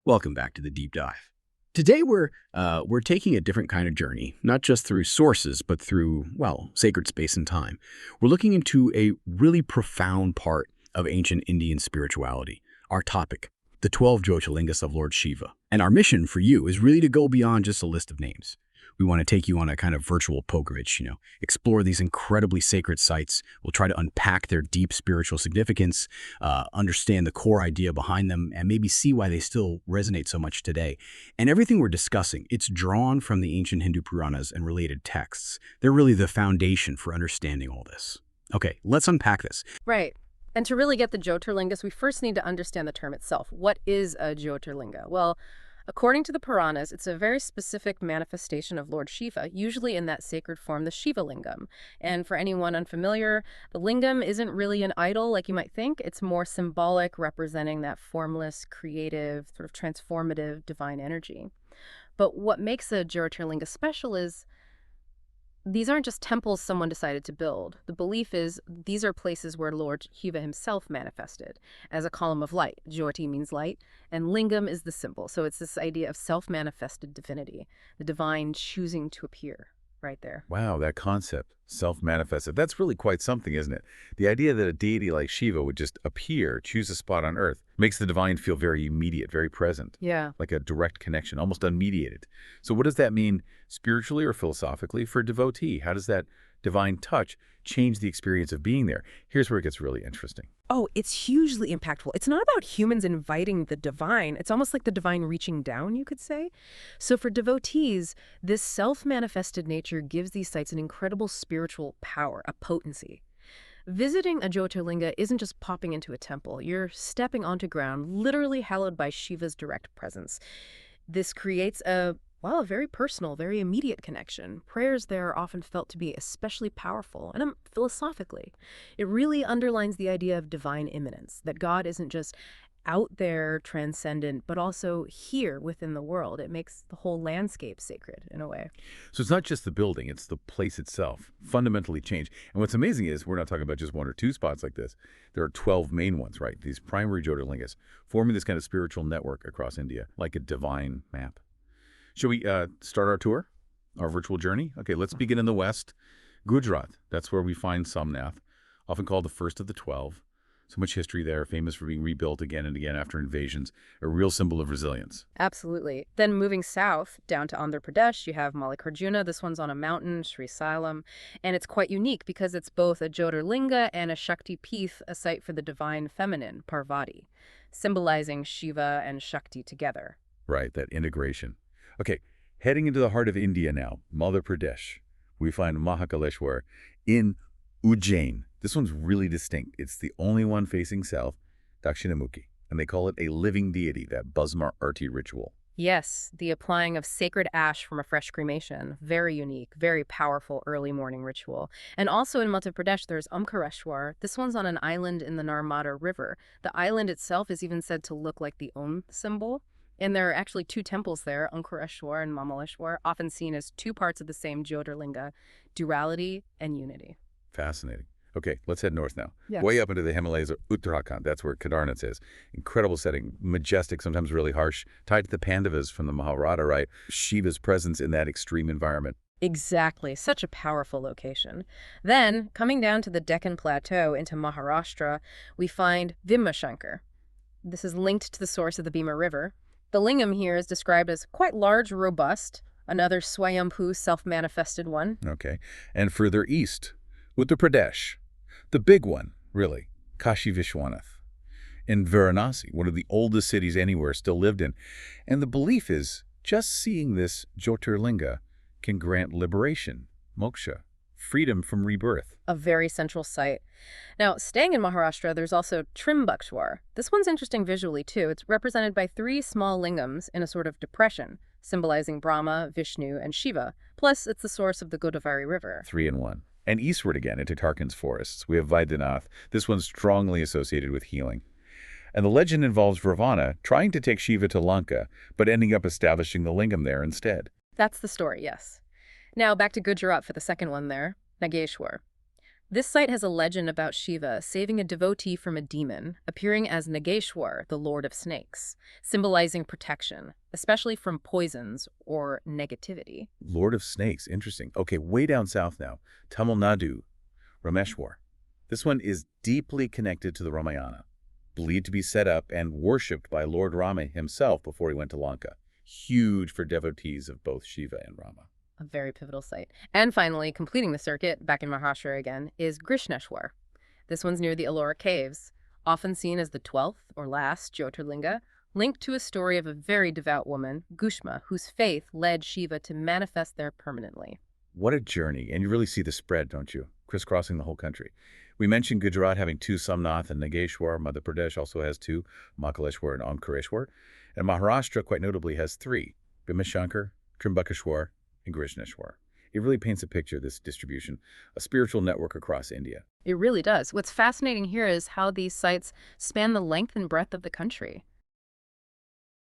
Welcome back to the deep dive. Today we're taking a different kind of journey, not just through sources, but through, well, sacred space and time. We're looking into a really profound part of ancient Indian spirituality. Our topic, the 12 Jyotirlingas of Lord Shiva. And our mission for you is really to go beyond just a list of names. We want to take you on a kind of virtual pilgrimage, explore these incredibly sacred sites. We'll try to unpack their deep spiritual significance, understand the core idea behind them, and maybe see why they still resonate so much today. And everything we're discussing, it's drawn from the ancient Hindu Puranas and related texts. They're really the foundation for understanding all this. Okay, let's unpack this. Right. And to really get the Jyotirlingas, we first need to understand the term itself. What is a Jyotirlinga? Well, according to the Puranas, it's a very specific manifestation of Lord Shiva, usually in that sacred form, the Shiva Lingam. And for anyone unfamiliar, the lingam isn't really an idol like you might think. It's more symbolic, representing that formless, creative, sort of transformative divine energy. But what makes a Jyotirlinga special is these aren't just temples someone decided to build. The belief is these are places where Lord Shiva himself manifested as a column of light. Jyoti means light, and lingam is the symbol. So it's this idea of self-manifested divinity, the divine choosing to appear right there. Wow, that concept, self-manifested, that's really quite something, isn't it? The idea that a deity like Shiva would just appear, choose a spot on earth, makes the divine feel very immediate, very present. Yeah. Like a direct connection, almost unmediated. So what does that mean spiritually or philosophically for a devotee? How does that divine touch change the experience of being there? Here's where it gets really interesting. Oh, it's hugely impactful. It's not about humans inviting the divine. It's almost like the divine reaching down, you could say. So for devotees, this self-manifested nature gives these sites an incredible spiritual power, a potency. Visiting a Jyotirlinga isn't just popping into a temple. You're stepping onto ground literally hallowed by Shiva's direct presence. This creates a very personal, very immediate connection. Prayers there are often felt to be especially powerful, and philosophically, it really underlines the idea of divine immanence, that God isn't just out there transcendent, but also here within the world. It makes the whole landscape sacred in a way. So it's not just the building, it's the place itself, fundamentally changed. And what's amazing is we're not talking about just one or two spots like this. There are 12 main ones, right? These primary Jyotirlingas, forming this kind of spiritual network across India, like a divine map. Should we start our tour, our virtual journey? Okay, let's begin in the west. Gujarat, that's where we find Somnath, often called the first of the 12. So much history there, famous for being rebuilt again and again after invasions, a real symbol of resilience. Absolutely. Then moving south, down to Andhra Pradesh, you have Mallikarjuna. This one's on a mountain, Sri Sailam. And it's quite unique because it's both a Jyotirlinga and a Shakti Peeth, a site for the divine feminine, Parvati, symbolizing Shiva and Shakti together. Right, that integration. Okay, heading into the heart of India now, Madhya Pradesh. We find Mahakaleshwar in Ujjain. This one's really distinct. It's the only one facing south, Dakshinamukhi, and they call it a living deity, that Bhasma Arti ritual. Yes, the applying of sacred ash from a fresh cremation. Very unique, very powerful early morning ritual. And also in Madhya Pradesh, there's Omkareshwar. This one's on an island in the Narmada River. The island itself is even said to look like the Om symbol. And there are actually two temples there, Omkareshwar and Mamaleshwar, often seen as two parts of the same Jyotirlinga, duality and unity. Fascinating. Okay, let's head north now. Yes. Way up into the Himalayas of Uttarakhand. That's where Kedarnath is. Incredible setting, majestic, sometimes really harsh, tied to the Pandavas from the Mahabharata, right? Shiva's presence in that extreme environment. Exactly. Such a powerful location. Then, coming down to the Deccan Plateau into Maharashtra, we find Bhimashankar. This is linked to the source of the Bhima River. The lingam here is described as quite large, robust, another Swayambhu self-manifested one. Okay, and further east, Uttar Pradesh, the big one, really, Kashi Vishwanath. In Varanasi, one of the oldest cities anywhere still lived in. And the belief is just seeing this Jyotirlinga can grant liberation, moksha, freedom from rebirth. A very central site. Now, staying in Maharashtra, there's also Trimbakeshwar. This one's interesting visually, too. It's represented by three small lingams in a sort of depression, symbolizing Brahma, Vishnu, and Shiva. Plus, it's the source of the Godavari River. 3 in 1. And eastward again into Tarkan's forests, we have Vaidyanath. This one's strongly associated with healing. And the legend involves Ravana trying to take Shiva to Lanka, but ending up establishing the lingam there instead. That's the story, yes. Now, back to Gujarat for the second one there, Nageshwar. This site has a legend about Shiva saving a devotee from a demon, appearing as Nageshwar, the Lord of Snakes, symbolizing protection, especially from poisons or negativity. Lord of Snakes, interesting. Okay, way down south now, Tamil Nadu, Rameshwar. This one is deeply connected to the Ramayana, believed to be set up and worshipped by Lord Rama himself before he went to Lanka. Huge for devotees of both Shiva and Rama. A very pivotal site. And finally, completing the circuit, back in Maharashtra again, is Grishneshwar. This one's near the Ellora Caves, often seen as the 12th or last Jyotirlinga, linked to a story of a very devout woman, Gushma, whose faith led Shiva to manifest there permanently. What a journey, and you really see the spread, don't you? Crisscrossing the whole country. We mentioned Gujarat having 2 Somnath and Nageshwar. Madhya Pradesh also has 2, Makaleshwar and Omkareshwar. And Maharashtra, quite notably, has 3, Bhimashankar, Trimbakeshwar, and Grishneshwar. It really paints a picture of this distribution, a spiritual network across India. It really does. What's fascinating here is how these sites span the length and breadth of the country.